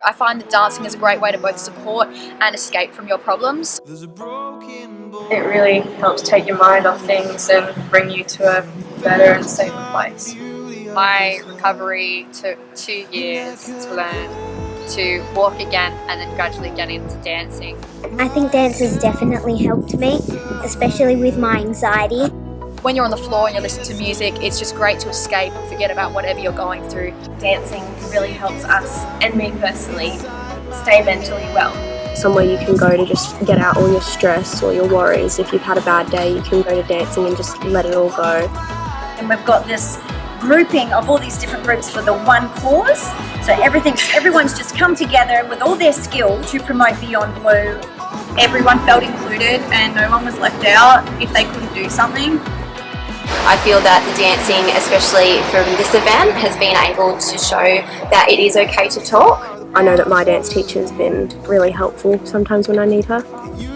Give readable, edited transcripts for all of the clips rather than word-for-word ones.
I find that dancing is a great way to both support and escape from your problems. It really helps take your mind off things and bring you to a better and safer place. My recovery took 2 years to learn to walk again and then gradually get into dancing. I think dance has definitely helped me, especially with my anxiety. When you're on the floor and you're listening to music, it's just great to escape and forget about whatever you're going through. Dancing really helps us, and me personally, stay mentally well. Somewhere you can go to just get out all your stress or your worries. If you've had a bad day, you can go to dancing and just let it all go. And we've got this grouping of all these different groups for the one cause. So everyone's just come together with all their skill to promote Beyon Blue. Everyone felt included and no one was left out if they couldn't do something. I feel that the dancing, especially from this event, has been able to show that it is okay to talk. I know that my dance teacher has been really helpful sometimes when I need her.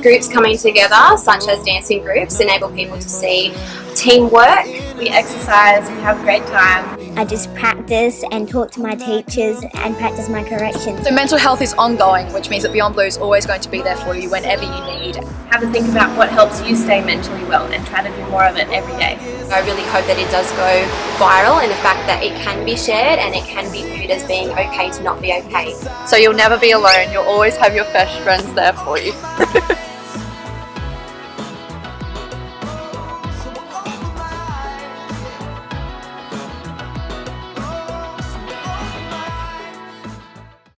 Groups coming together, such as dancing groups, enable people to see teamwork. We exercise, we have a great time. I just practice and talk to my teachers and practice my corrections. So mental health is ongoing, which means that Beyon Blue is always going to be there for you whenever you need. Have a think about what helps you stay mentally well and try to do more of it every day. I really hope that it does go viral, and the fact that it can be shared and it can be viewed as being okay to not be okay. So you'll never be alone, you'll always have your best friends there for you.